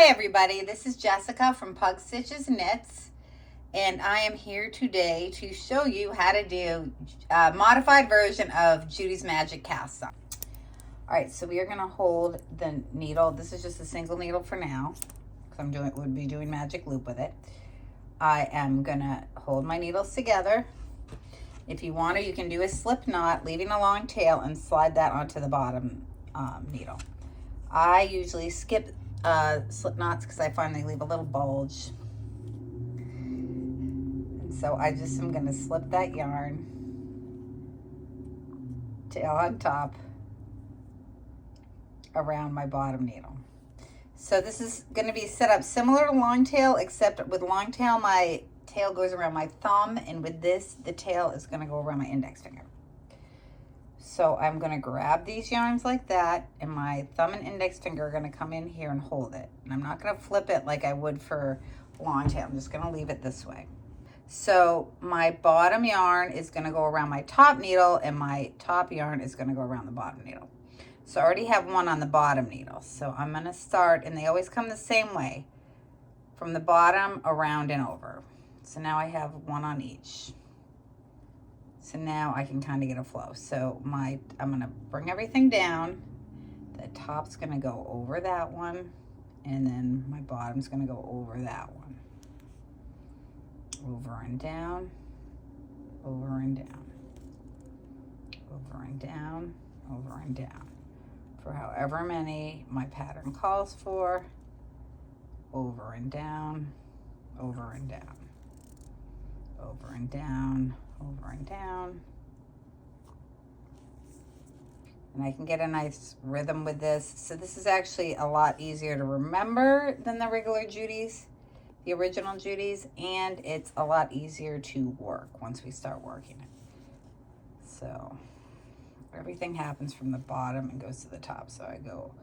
Hi everybody, this is Jessica from Pug Stitches Knits, and I am here today to show you how to do a modified version of Judy's Magic Cast On. Alright, so we are going to hold the needle. This is just a single needle for now, because would be doing magic loop with it. I am going to hold my needles together. If you want to, you can do a slip knot, leaving a long tail, and slide that onto the bottom needle. I usually skip slip knots because I find they leave a little bulge. And so I just am going to slip that yarn, tail on top, around my bottom needle. So this is going to be set up similar to long tail, except with long tail my tail goes around my thumb, and with this the tail is going to go around my index finger. So I'm going to grab these yarns like that, and my thumb and index finger are going to come in here and hold it. And I'm not going to flip it like I would for long tail. I'm just going to leave it this way. So my bottom yarn is going to go around my top needle, and my top yarn is going to go around the bottom needle. So I already have one on the bottom needle. So I'm going to start, and they always come the same way, from the bottom around and over. So now I have one on each. So now I can kind of get a flow. So I'm going to bring everything down. The top's going to go over that one, and then my bottom's going to go over that one. Over and down, over and down, over and down, over and down. For however many my pattern calls for. Over and down, over and down, over and down, over and down. And I can get a nice rhythm with this. So this is actually a lot easier to remember than the regular Judy's, the original Judy's, and it's a lot easier to work once we start working it. So everything happens from the bottom and goes to the top. So I go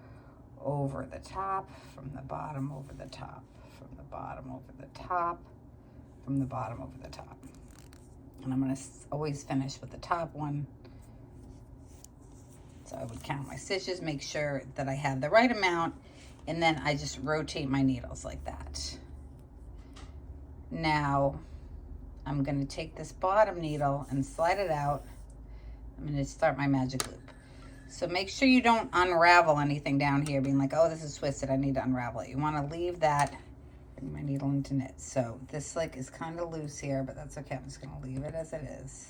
over the top, from the bottom over the top, from the bottom over the top, from the bottom over the top. And I'm going to always finish with the top one. So I would count my stitches, make sure that I have the right amount, and then I just rotate my needles like that. Now I'm going to take this bottom needle and slide it out. I'm going to start my magic loop. So make sure you don't unravel anything down here, being like, oh, this is twisted, I need to unravel it. You want to leave that. Bring my needle into knit. So this is kind of loose here, but that's okay. I'm just going to leave it as it is.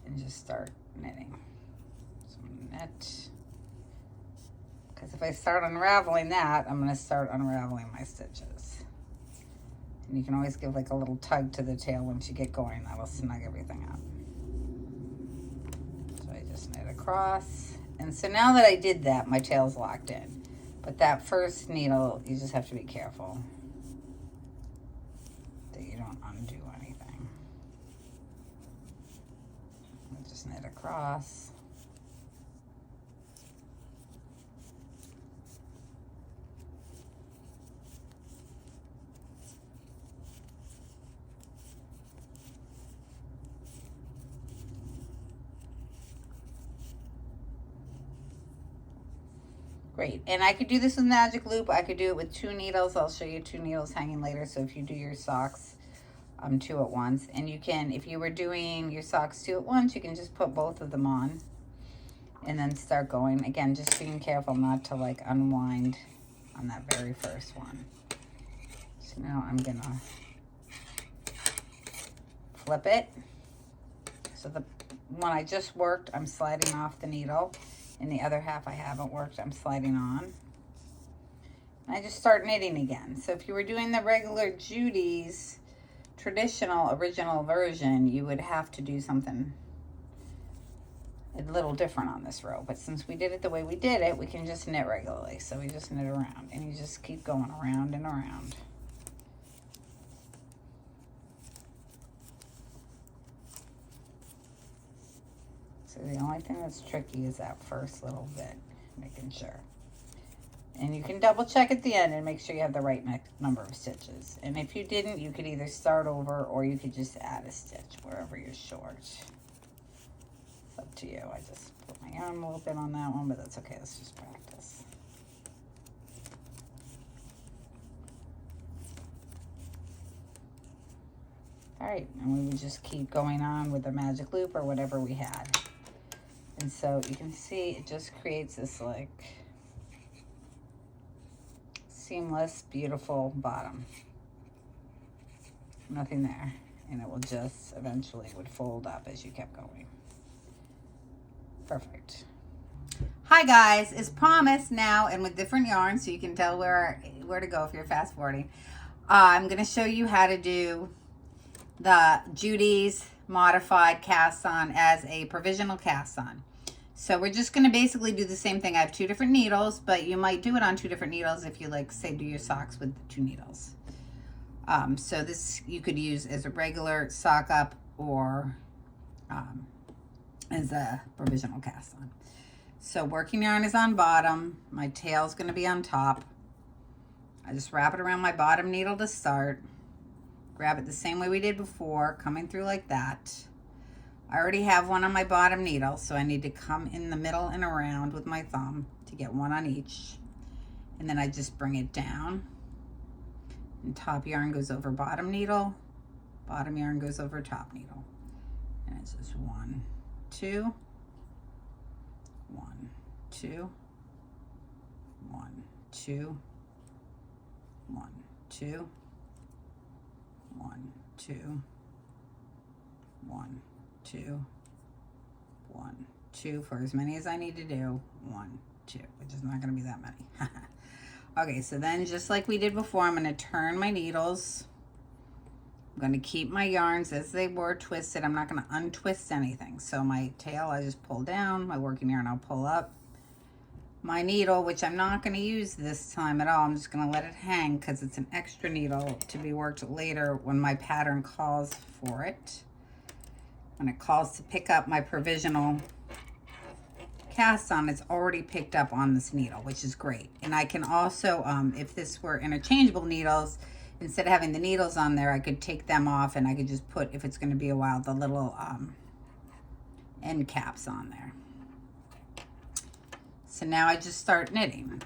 And just start knitting. So knit. Because if I start unraveling that, I'm going to start unraveling my stitches. And you can always give like a little tug to the tail once you get going. That'll snug everything up. So I just knit across. And so now that I did that, my tail's locked in. But that first needle, you just have to be careful that you don't undo anything. I'll just knit across. Great, and I could do this with magic loop. I could do it with 2 needles. I'll show you 2 needles hanging later. So if you do your socks 2 at once, and you can, if you were doing your socks 2 at once, you can just put both of them on and then start going. Again, just being careful not to like unwind on that very first one. So now I'm gonna flip it. So the one I just worked, I'm sliding off the needle. And the other half I haven't worked, I'm sliding on. And I just start knitting again. So if you were doing the regular Judy's traditional original version, you would have to do something a little different on this row. But since we did it the way we did it, we can just knit regularly. So we just knit around, and you just keep going around and around. So the only thing that's tricky is that first little bit, making sure. And you can double check at the end and make sure you have the right number of stitches. And if you didn't, you could either start over or you could just add a stitch wherever you're short. It's up to you. I just put my yarn a little bit on that one, but that's okay. Let's just practice. All right, and we would just keep going on with the magic loop or whatever we had. And so you can see it just creates this like seamless, beautiful bottom. Nothing there. And it will just eventually would fold up as you kept going. Perfect. Hi guys, as promised now and with different yarns so you can tell where to go if you're fast forwarding. I'm going to show you how to do the Judy's modified cast on as a provisional cast on. So we're just going to basically do the same thing. I have 2 different needles, but you might do it on 2 different needles if you like, say, do your socks with 2 needles. So this you could use as a regular sock up or as a provisional cast on. So working yarn is on bottom. My tail's going to be on top. I just wrap it around my bottom needle to start. Grab it the same way we did before, coming through like that. I already have one on my bottom needle, so I need to come in the middle and around with my thumb to get one on each. And then I just bring it down. And top yarn goes over bottom needle. Bottom yarn goes over top needle. And it's just 1, 2, 1, 2, 1, 2, 1, 2, 1, 2, 1, 2, 1, 2 for as many as I need to do. 1, 2, which is not going to be that many. Okay, so then just like we did before, I'm going to turn my needles. I'm going to keep my yarns as they were twisted. I'm not going to untwist anything. So my tail, I just pull down. My working yarn, I'll pull up. My needle, which I'm not going to use this time at all. I'm just going to let it hang because it's an extra needle to be worked later when my pattern calls for it. When it calls to pick up my provisional cast on, it's already picked up on this needle, which is great. And I can also, if this were interchangeable needles, instead of having the needles on there, I could take them off and I could just put, if it's going to be a while, the little end caps on there. So now I just start knitting.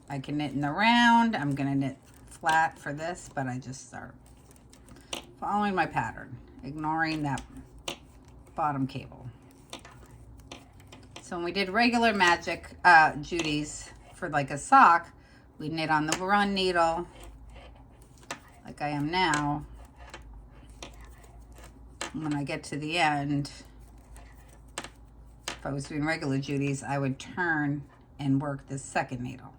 I can knit in the round. I'm going to knit flat for this, but I just start following my pattern, ignoring that bottom cable. So when we did regular magic Judy's for like a sock, we knit on the run needle like I am now. And when I get to the end, if I was doing regular Judy's, I would turn and work this second needle.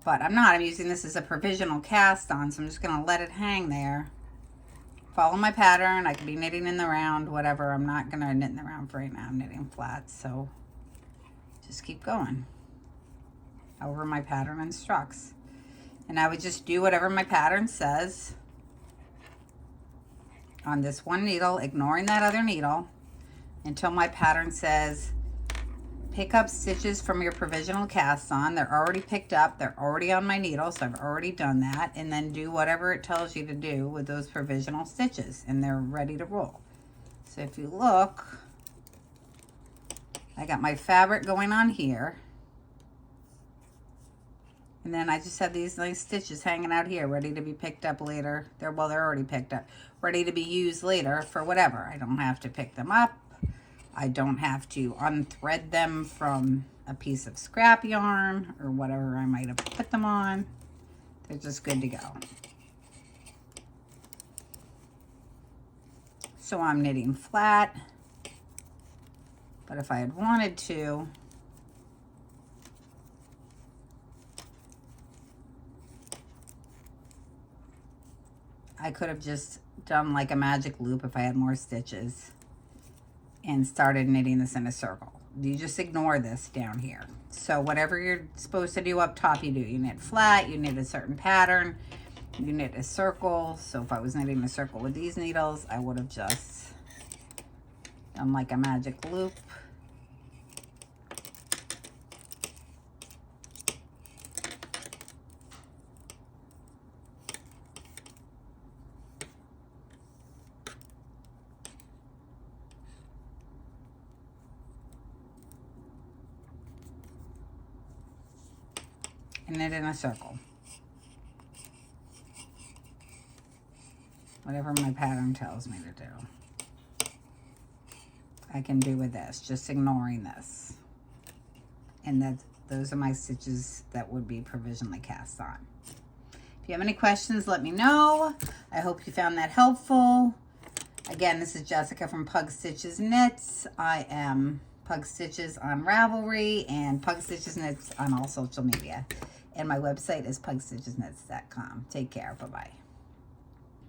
But I'm not. I'm using this as a provisional cast on, so I'm just going to let it hang there. Follow my pattern. I could be knitting in the round, whatever. I'm not going to knit in the round for right now. I'm knitting flat, so just keep going however my pattern instructs. And I would just do whatever my pattern says on this one needle, ignoring that other needle, until my pattern says pick up stitches from your provisional cast on. They're already picked up. They're already on my needle, so I've already done that. And then do whatever it tells you to do with those provisional stitches, and they're ready to roll. So if you look, I got my fabric going on here. And then I just have these nice stitches hanging out here, ready to be picked up later. They're already picked up, ready to be used later for whatever. I don't have to pick them up. I don't have to unthread them from a piece of scrap yarn or whatever I might have put them on. They're just good to go. So I'm knitting flat, but if I had wanted to, I could have just done like a magic loop if I had more stitches and started knitting this in a circle. You just ignore this down here. So whatever you're supposed to do up top, you do. You knit flat, you knit a certain pattern, you knit a circle. So if I was knitting a circle with these needles, I would have just done like a magic loop. And knit in a circle. Whatever my pattern tells me to do, I can do with this, just ignoring this. And those are my stitches that would be provisionally cast on. If you have any questions, let me know. I hope you found that helpful. Again, this is Jessica from Pug Stitches Knits. I am Pug Stitches on Ravelry and Pug Stitches Knits on all social media. And my website is pugstitchesknits.com. Take care. Bye-bye.